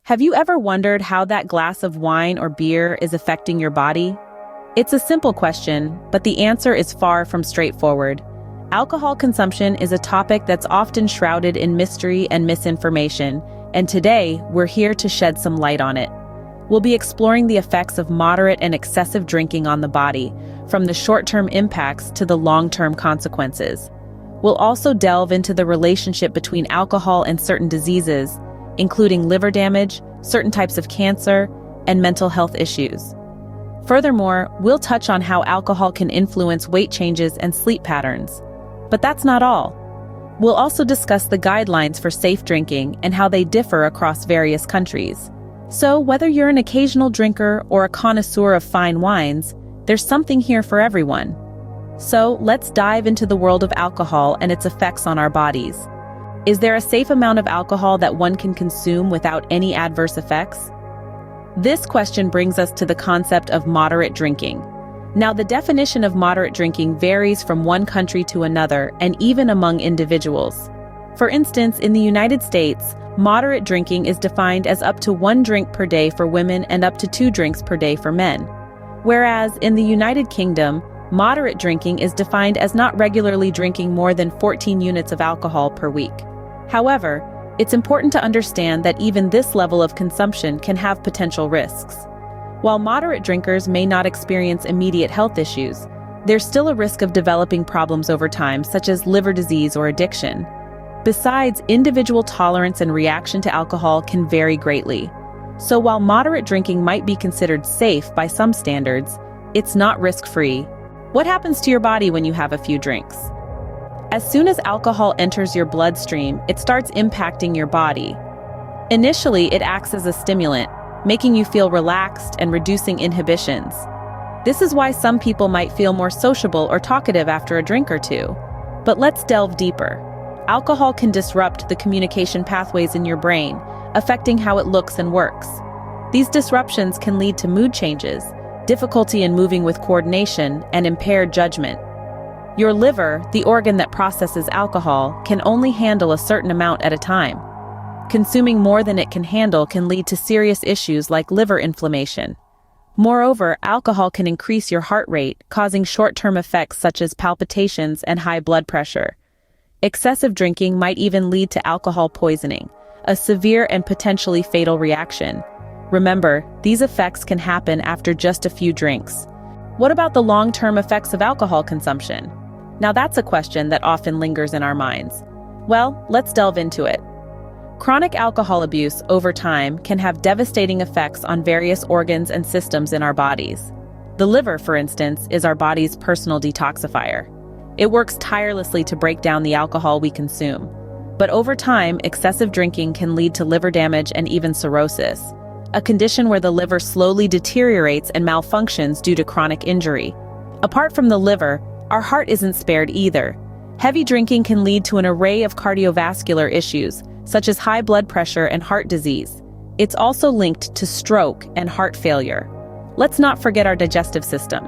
Have you ever wondered how that glass of wine or beer is affecting your body? It's a simple question, but the answer is far from straightforward. Alcohol consumption is a topic that's often shrouded in mystery and misinformation, and today we're here to shed some light on it. We'll be exploring the effects of moderate and excessive drinking on the body, from the short-term impacts to the long-term consequences. We'll also delve into the relationship between alcohol and certain diseases, including liver damage, certain types of cancer, and mental health issues. Furthermore, we'll touch on how alcohol can influence weight changes and sleep patterns. But that's not all. We'll also discuss the guidelines for safe drinking and how they differ across various countries. So, whether you're an occasional drinker or a connoisseur of fine wines, there's something here for everyone. So, let's dive into the world of alcohol and its effects on our bodies. Is there a safe amount of alcohol that one can consume without any adverse effects? This question brings us to the concept of moderate drinking. Now, the definition of moderate drinking varies from one country to another and even among individuals. For instance, in the United States, moderate drinking is defined as up to 1 drink per day for women and up to 2 drinks per day for men. Whereas in the United Kingdom, moderate drinking is defined as not regularly drinking more than 14 units of alcohol per week. However, it's important to understand that even this level of consumption can have potential risks. While moderate drinkers may not experience immediate health issues, there's still a risk of developing problems over time, such as liver disease or addiction. Besides, individual tolerance and reaction to alcohol can vary greatly. So while moderate drinking might be considered safe by some standards, it's not risk-free. What happens to your body when you have a few drinks? As soon as alcohol enters your bloodstream, it starts impacting your body. Initially, it acts as a stimulant, making you feel relaxed and reducing inhibitions. This is why some people might feel more sociable or talkative after a drink or two. But let's delve deeper. Alcohol can disrupt the communication pathways in your brain, affecting how it looks and works. These disruptions can lead to mood changes, difficulty in moving with coordination, and impaired judgment. Your liver, the organ that processes alcohol, can only handle a certain amount at a time. Consuming more than it can handle can lead to serious issues like liver inflammation. Moreover, alcohol can increase your heart rate, causing short-term effects such as palpitations and high blood pressure. Excessive drinking might even lead to alcohol poisoning, a severe and potentially fatal reaction. Remember, these effects can happen after just a few drinks. What about the long-term effects of alcohol consumption? Now that's a question that often lingers in our minds. Well, let's delve into it. Chronic alcohol abuse over time can have devastating effects on various organs and systems in our bodies. The liver, for instance, is our body's personal detoxifier. It works tirelessly to break down the alcohol we consume. But over time, excessive drinking can lead to liver damage and even cirrhosis, a condition where the liver slowly deteriorates and malfunctions due to chronic injury. Apart from the liver, our heart isn't spared either. Heavy drinking can lead to an array of cardiovascular issues, such as high blood pressure and heart disease. It's also linked to stroke and heart failure. Let's not forget our digestive system.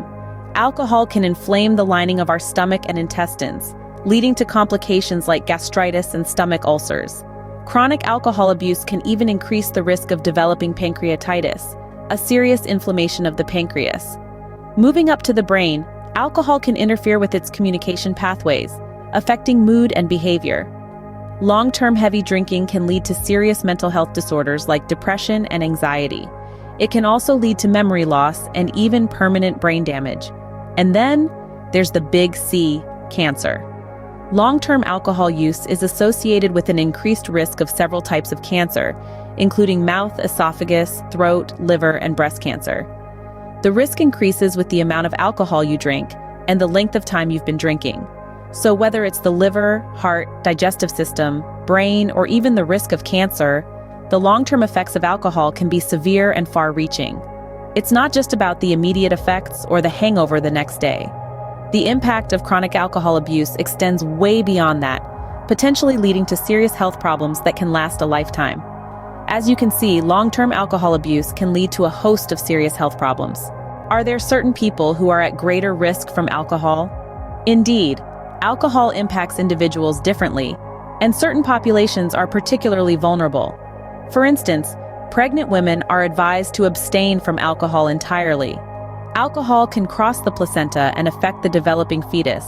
Alcohol can inflame the lining of our stomach and intestines, leading to complications like gastritis and stomach ulcers. Chronic alcohol abuse can even increase the risk of developing pancreatitis, a serious inflammation of the pancreas. Moving up to the brain, alcohol can interfere with its communication pathways, affecting mood and behavior. Long-term heavy drinking can lead to serious mental health disorders like depression and anxiety. It can also lead to memory loss and even permanent brain damage. And then, there's the big C, cancer. Long-term alcohol use is associated with an increased risk of several types of cancer, including mouth, esophagus, throat, liver, and breast cancer. The risk increases with the amount of alcohol you drink and the length of time you've been drinking. So whether it's the liver, heart, digestive system, brain, or even the risk of cancer, the long-term effects of alcohol can be severe and far-reaching. It's not just about the immediate effects or the hangover the next day. The impact of chronic alcohol abuse extends way beyond that, potentially leading to serious health problems that can last a lifetime. As you can see, long-term alcohol abuse can lead to a host of serious health problems. Are there certain people who are at greater risk from alcohol? Indeed, alcohol impacts individuals differently, and certain populations are particularly vulnerable. For instance, Pregnant women are advised to abstain from alcohol entirely. Alcohol can cross the placenta and affect the developing fetus,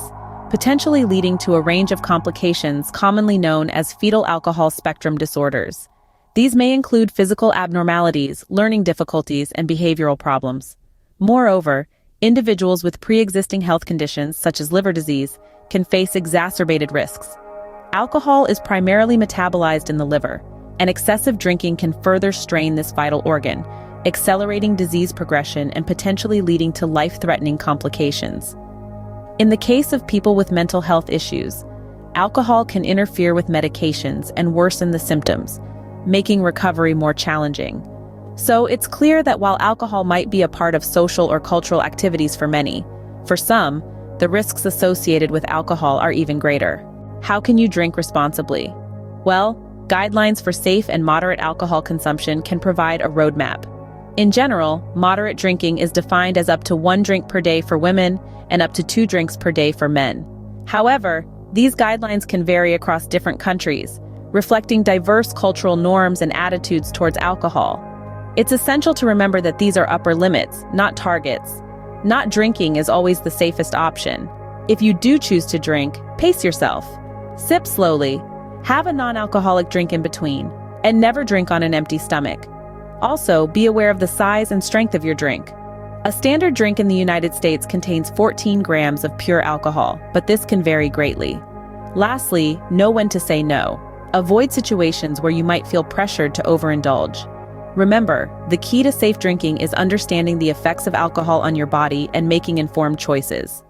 potentially leading to a range of complications commonly known as fetal alcohol spectrum disorders. These may include physical abnormalities, learning difficulties, and behavioral problems. Moreover, individuals with pre-existing health conditions such as liver disease can face exacerbated risks. Alcohol is primarily metabolized in the liver, and excessive drinking can further strain this vital organ, accelerating disease progression and potentially leading to life-threatening complications. In the case of people with mental health issues, alcohol can interfere with medications and worsen the symptoms, making recovery more challenging. So it's clear that while alcohol might be a part of social or cultural activities for many, for some, the risks associated with alcohol are even greater. How can you drink responsibly? Well, guidelines for safe and moderate alcohol consumption can provide a roadmap. In general, moderate drinking is defined as up to 1 drink per day for women and up to 2 drinks per day for men. However, these guidelines can vary across different countries, reflecting diverse cultural norms and attitudes towards alcohol. It's essential to remember that these are upper limits, not targets. Not drinking is always the safest option. If you do choose to drink, pace yourself. Sip slowly, have a non-alcoholic drink in between, and never drink on an empty stomach. Also, be aware of the size and strength of your drink. A standard drink in the United States contains 14 grams of pure alcohol, but this can vary greatly. Lastly, know when to say no. Avoid situations where you might feel pressured to overindulge. Remember, the key to safe drinking is understanding the effects of alcohol on your body and making informed choices.